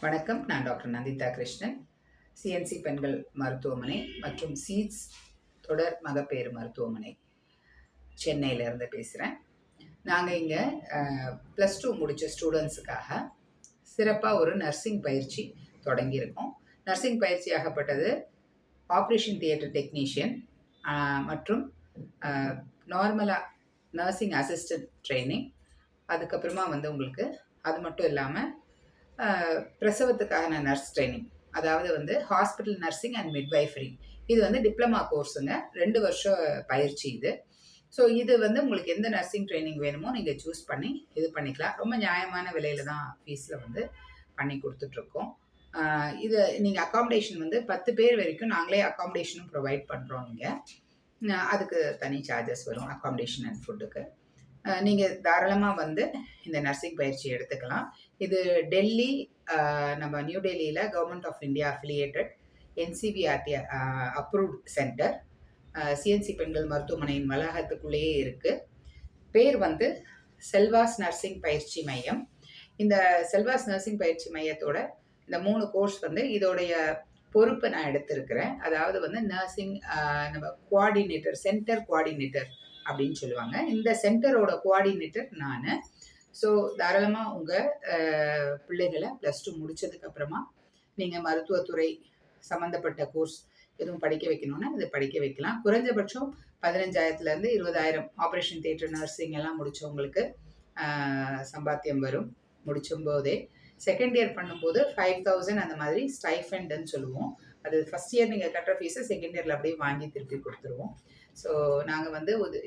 வணக்கம். நான் doctor Nandita Krishnan, CNC பெண்கள் மருத்துவமனை மற்றும் சீட்ஸ் தொடர் மகப்பேறு மருத்துவமனை சென்னையிலேருந்து பேசுகிறேன். நாங்கள் இங்கே +2 முடித்த ஸ்டூடெண்ட்ஸுக்காக சிறப்பாக ஒரு நர்சிங் பயிற்சி தொடங்கியிருக்கோம். நர்சிங் பயிற்சி ஆகப்பட்டது ஆப்ரேஷன் தியேட்டர் டெக்னீஷியன் மற்றும் நார்மலாக நர்சிங் அசிஸ்டன்ட் ட்ரைனிங், அதுக்கப்புறமா உங்களுக்கு அது மட்டும் இல்லாமல் பிரசவத்துக்கான நர்ஸ் ட்ரைனிங், அதாவது ஹாஸ்பிட்டல் நர்சிங் அண்ட் மிட்வைஃபரி, இது டிப்ளமா கோர்ஸுங்க. 2 வருஷம் பயிற்சி இது. ஸோ இது உங்களுக்கு எந்த நர்சிங் ட்ரைனிங் வேணுமோ நீங்கள் சூஸ் பண்ணி இது பண்ணிக்கலாம். ரொம்ப நியாயமான விலையில் தான் ஃபீஸில் பண்ணி கொடுத்துட்ருக்கோம். இது நீங்கள் அக்காமடேஷன் 10 பேர் வரைக்கும் நாங்களே அக்காமடேஷனும் ப்ரொவைட் பண்ணுறோம். நீங்கள் அதுக்கு தனி சார்ஜஸ் வரும் அக்காமடேஷன் அண்ட் ஃபுட்டுக்கு. நீங்கள் தாராளமாக இந்த நர்சிங் பயிற்சி எடுத்துக்கலாம். இது டெல்லி, நம்ம நியூ டெல்லியில் government of India affiliated NCVRT approved centre, CNC பெண்கள் மருத்துவமனையின் வளாகத்துக்குள்ளேயே இருக்குது. பேர் செல்வாஸ் நர்சிங் பயிற்சி மையம். இந்த செல்வாஸ் நர்சிங் பயிற்சி மையத்தோட இந்த 3 கோர்ஸ் இதோடைய பொறுப்பை நான் எடுத்திருக்கிறேன். அதாவது நர்சிங் நம்ம கோஆர்டினேட்டர், சென்டர் கோஆர்டினேட்டர் அப்படின்னு சொல்லுவாங்க. இந்த சென்டரோட கோஆர்டினேட்டர் நான். ஸோ தாராளமாக உங்கள் பிள்ளைகளை +2 முடித்ததுக்கப்புறமா நீங்கள் மருத்துவத்துறை சம்மந்தப்பட்ட கோர்ஸ் எதுவும் படிக்க வைக்கணுன்னா இது படிக்க வைக்கலாம். குறைஞ்சபட்சம் 15,000 20,000 ஆப்ரேஷன் தியேட்டர் நர்சிங் எல்லாம் முடித்தவங்களுக்கு சம்பாத்தியம் வரும். முடிச்சும் போதே செகண்ட் இயர் பண்ணும்போது 5,000 அந்த மாதிரி ஸ்டைஃபண்டுன்னு சொல்லுவோம். அது ஃபஸ்ட் இயர் நீங்கள் கட்டுற ஃபீஸை செகண்ட் இயரில் அப்படியே வாங்கி திருப்பி கொடுத்துருவோம். ஸோ நாங்கள்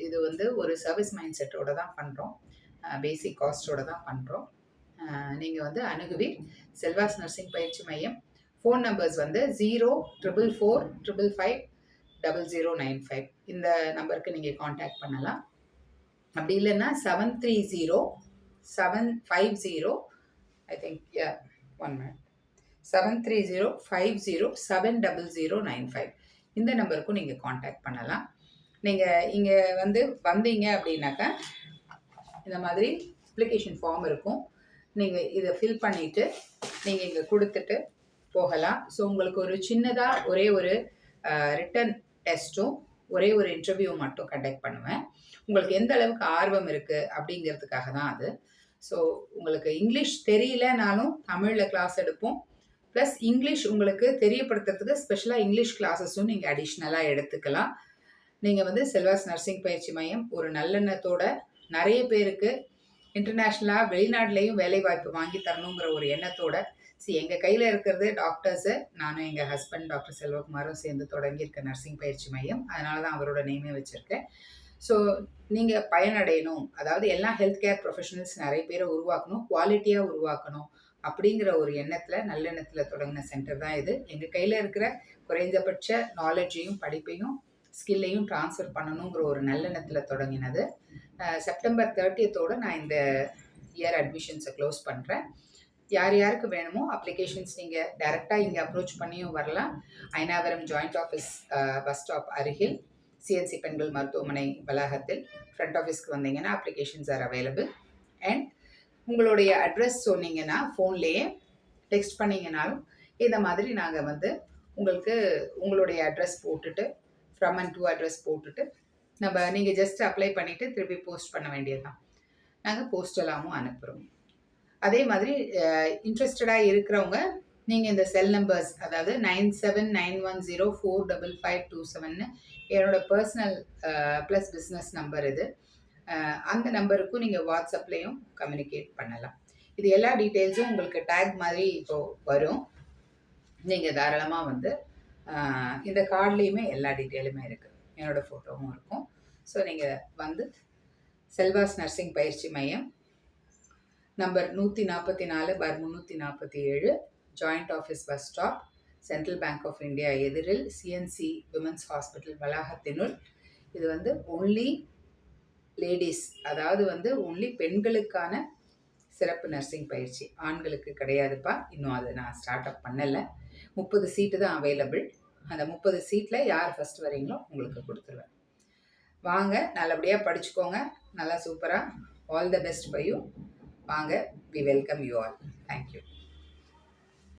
இது ஒரு சர்வீஸ் மைண்ட் செட்டோட தான் பண்ணுறோம், பேசிக் காஸ்டோட தான் பண்ணுறோம். நீங்கள் அணுகுவீர் செல்வாஸ் நர்சிங் பயிற்சி மையம். Phone numbers 044555095. இந்த நம்பருக்கு நீங்கள் காண்டாக்ட் பண்ணலாம். அப்படி இல்லைன்னா 730 ஐ திங்க் 730507095 இந்த நம்பருக்கும் நீங்கள் காண்டாக்ட் பண்ணலாம். நீங்கள் இங்கே வந்தீங்க அப்படின்னாக்கா இந்த மாதிரி அப்ளிகேஷன் ஃபார்ம் இருக்கும். நீங்கள் இதை ஃபில் பண்ணிவிட்டு நீங்கள் இங்கே கொடுத்துட்டு போகலாம். ஸோ உங்களுக்கு ஒரு சின்னதாக ஒரே ஒரு ரிட்டன் டெஸ்ட்டும் ஒரே ஒரு இன்டர்வியூ மட்டும் கண்டக்ட் பண்ணுவேன். உங்களுக்கு எந்த அளவுக்கு ஆர்வம் இருக்குது அப்படிங்கிறதுக்காக தான் அது. ஸோ உங்களுக்கு இங்கிலீஷ் தெரியலனாலும் தமிழில் கிளாஸ் எடுப்போம். ப்ளஸ் இங்கிலீஷ் உங்களுக்கு தெரியப்படுத்துறதுக்கு ஸ்பெஷலாக இங்கிலீஷ் கிளாஸஸும் நீங்கள் அடிஷ்னலாக எடுத்துக்கலாம். நீங்கள் செல்வாஸ் நர்சிங் பயிற்சி மையம் ஒரு நல்லெண்ணத்தோட நிறைய பேருக்கு இன்டர்நேஷ்னலாக வெளிநாட்டிலையும் வேலைவாய்ப்பு வாங்கி தரணுங்கிற ஒரு எண்ணத்தோட எங்கள் கையில் இருக்கிறது டாக்டர்ஸு, நானும் எங்கள் ஹஸ்பண்ட் டாக்டர் செல்வகுமாரும் சேர்ந்து தொடங்கியிருக்க நர்சிங் பயிற்சி மையம். அதனால தான் அவரோட நேமே வச்சுருக்கேன். ஸோ நீங்கள் பயனடையணும், அதாவது எல்லா ஹெல்த் கேர் ப்ரொஃபஷனல்ஸ் நிறைய பேரை உருவாக்கணும், குவாலிட்டியாக உருவாக்கணும் அப்படிங்கிற ஒரு நல்லெண்ணத்தில் தொடங்கின சென்டர் தான் இது. எங்கள் கையில் இருக்கிற குறைந்தபட்ச நாலேஜையும் படிப்பையும் ஸ்கில்லையும் ட்ரான்ஸ்ஃபர் பண்ணணுங்கிற ஒரு நல்லெண்ணத்தில் தொடங்கினது. செப்டம்பர் 30 நான் இந்த இயர் அட்மிஷன்ஸை க்ளோஸ் பண்ணுறேன். யார் யாருக்கு வேணுமோ அப்ளிகேஷன்ஸ் நீங்கள் டைரெக்டாக இங்கே அப்ரோச் பண்ணியும் வரலாம். Ayanavaram joint office bus stop அருகில் சிஎன்சி பெண்கள் மருத்துவமனை வளாகத்தில் ஃப்ரண்ட் ஆஃபீஸ்க்கு வந்தீங்கன்னா அப்ளிகேஷன்ஸ் ஆர் அவைலபிள். அண்ட் உங்களுடைய அட்ரஸ் சொன்னீங்கன்னா ஃபோன்லேயே டெக்ஸ்ட் பண்ணிங்கனாலும் இந்த மாதிரி நாங்கள் உங்களுக்கு உங்களுடைய அட்ரஸ் போட்டுட்டு ஃப்ரம் அண்ட் டு அட்ரஸ் போட்டுட்டு நீங்கள் ஜஸ்ட் அப்ளை பண்ணிவிட்டு திருப்பி போஸ்ட் பண்ண வேண்டியது தான். நாங்கள் போஸ்டலாகவும் அனுப்புகிறோம். அதே மாதிரி இன்ட்ரெஸ்டடாக இருக்கிறவங்க நீங்கள் இந்த செல் நம்பர்ஸ், அதாவது 9791045527 என்னோட பர்சனல் ப்ளஸ் பிஸ்னஸ் நம்பர் இது. அந்த நம்பருக்கும் நீங்கள் வாட்ஸ்அப்லேயும் கம்யூனிகேட் பண்ணலாம். இது எல்லா டீட்டெயில்ஸும் உங்களுக்கு டேக் மாதிரி இப்போது வரும். நீங்கள் தாராளமாக இந்த கார்ட்லேயுமே எல்லா டீட்டெயிலுமே இருக்குது, என்னோடய ஃபோட்டோவும் இருக்கும். ஸோ நீங்கள் செல்வாஸ் நர்சிங் பயிற்சி மையம் number 144/347 joint office bus stop, central bank of India எதிரில், சிஎன்சி விமன்ஸ் ஹாஸ்பிட்டல் வளாகத்தினுள். இது ஒன்லி லேடிஸ், அதாவது ஒன்லி பெண்களுக்கான சிறப்பு நர்சிங் பயிற்சி, ஆண்களுக்கு கிடையாதுப்பா. இன்னும் அதை நான் ஸ்டார்ட் அப் பண்ணலை. 30 சீட்டு தான் அவைலபிள். அந்த 30 சீட்டில் யார் ஃபஸ்ட் வரீங்களோ உங்களுக்கு கொடுத்துருவேன். வாங்க, நல்லபடியாக படிச்சுக்கோங்க, நல்லா சூப்பராக. All the best for you. வாங்க, we welcome you all. Thank you.